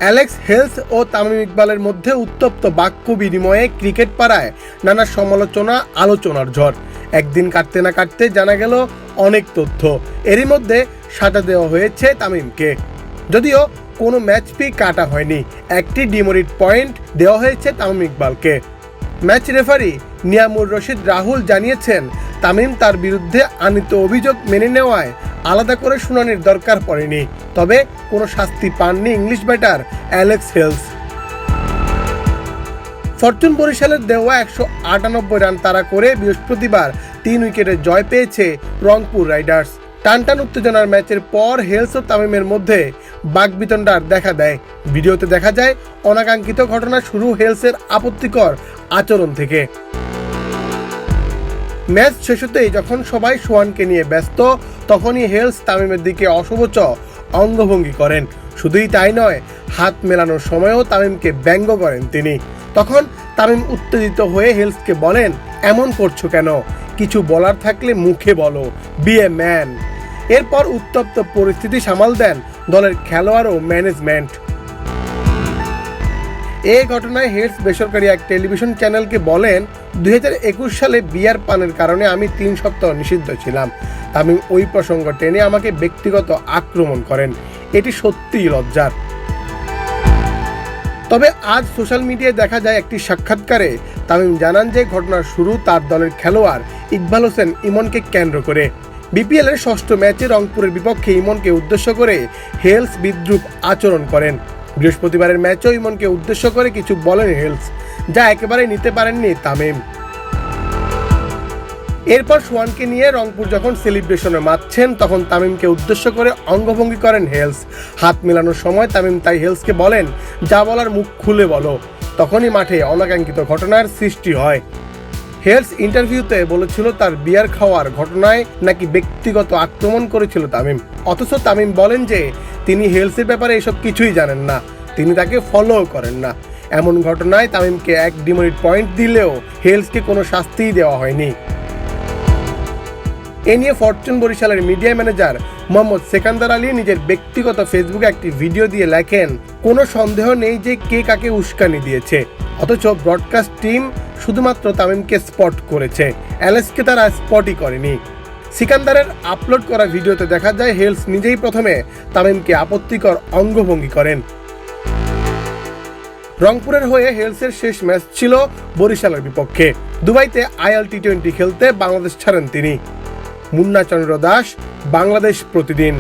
Alex Hales ও তামিম ইকবালের মধ্যে উত্তপ্ত বাক্য বিনিময়ে ক্রিকেট পাড়ায় নানা সমালোচনা আলোচনার ঝড়। একদিন কাটতে না কাটতে জানা গেল অনেক তথ্য। এরই মধ্যে সাজা দেওয়া হয়েছে তামিমকে। যদিও কোনো ম্যাচ ফি কাটা হয়নি, একটি ডিমেরিট পয়েন্ট দেওয়া হয়েছে তামিম ইকবালকে। ম্যাচ রেফারি নিয়ামুর রশিদ রাহুল জানিয়েছেন, তামিম তার বিরুদ্ধে আনিত অভিযোগ মেনে নেওয়ায় আলাদা করে শুনানির দরকার পড়েনি। তবে কোনো শাস্তি পাননি English batter Alex Hales. Fortune বরিশালের দেওয়া 198 রান তাড়া করে বৃহস্পতিবার 3 উইকেটে জয় পেয়েছে রংপুর রাইডার্স। টানটান উত্তেজনার ম্যাচের পর হেলস ও তামিমের মধ্যে বাকবিতণ্ডার দেখা দেয়। ভিডিওতে দেখা যায় অনাকাঙ্ক্ষিত ঘটনা শুরু হেলসের আপত্তিকর আচরণ থেকে। ম্যাচ শেষ হতেই যখন সবাই সোহানকে নিয়ে ব্যস্ত, তখনই হেলস তামিমের দিকে অশুভচ অঙ্গভঙ্গি করেন। শুধুই তাই নয়, হাত মেলানোর সময়ও তামিমকে ব্যঙ্গ করেন তিনি। তখন তামিম উত্তেজিত হয়ে হেলসকে বলেন, এমন করছো কেন? কিছু বলার থাকলে মুখে বলো, বি এ ম্যান। এরপর উত্তপ্ত পরিস্থিতি সামাল দেন দলের খেলোয়াড় ও ম্যানেজমেন্ট। এই ঘটনায় হেলস বেসরকারি এক টেলিভিশন চ্যানেলকে বলেন, 2021 সালে বিয়ার পানের কারণে আমি 3 সপ্তাহ নিষিদ্ধ ছিলাম। তামিম ওই প্রসঙ্গ টেনে আমাকে ব্যক্তিগত আক্রমণ করেন। এটি সত্যিই লজ্জার। তবে আজ সোশ্যাল মিডিয়ায় দেখা যায় একটি সাক্ষাৎকারে তামিম জানান যে ঘটনার শুরু তার দলের খেলোয়াড় ইকবাল হোসেন ইমনকে কেন্দ্র করে। বিপিএলের 6ষ্ঠ ম্যাচে রংপুরের বিপক্ষে ইমনকে উদ্দেশ্য করে হেলস বিদ্রূপ আচরণ করেন। বৃহস্পতিবারের ম্যাচেও ইমনকে উদ্দেশ্য করে কিছু বলেন হেলস, যা একেবারে নিতে পারেননি তামিম। এরপর সোহানকে নিয়ে রংপুর যখন সেলিব্রেশনে মাতছেন, তখন তামিমকে উদ্দেশ্য করে অঙ্গভঙ্গি করেন হেলস। হাত মেলানোর সময় তামিম তাই হেলসকে বলেন, যা বলার মুখ খুলে বলো। তখনই মাঠে অনাকাঙ্ক্ষিত ঘটনার সৃষ্টি হয়। হেলস ইন্টারভিউতে বলেছিল তার বিয়ার খাওয়ার ঘটনায় নাকি ব্যক্তিগত আক্রমণ করেছিল তামিম। অথচ তামিম বলেন যে তিনি হেলসের ব্যাপারে এসব কিছুই জানেন না, তিনি তাকে ফলো করেন না। এমন ঘটনায় তামিমকে 1 ডিমেরিট পয়েন্ট দিলেও হেলসকে কোনো শাস্তিই দেওয়া হয়নি। এ নিয়ে ফরচুন বরিশালের মিডিয়া ম্যানেজার মোহাম্মদ সেকান্দার আলী নিজের ব্যক্তিগত ফেসবুকে একটি ভিডিও দিয়ে লেখেন, কোনো সন্দেহ নেই যে কে কাকে উস্কানি দিয়েছে, অথচ ব্রডকাস্ট টিম শুধুমাত্র তামিমকে স্পট করেছে, অ্যালেক্সকে তারা স্পটই করেনি। সিকান্দারের আপলোড করা ভিডিওতে দেখা যায় হেলস নিজেই প্রথমে তামিমকে আপত্তিকর অঙ্গভঙ্গি করেন। রংপুরের হয়ে হেলসের শেষ ম্যাচ ছিল বরিশালের বিপক্ষে। দুবাইতে IL T20 খেলতে বাংলাদেশ ছাড়েন তিনি। মুন্না চন্দ্র দাস, বাংলাদেশ প্রতিদিন।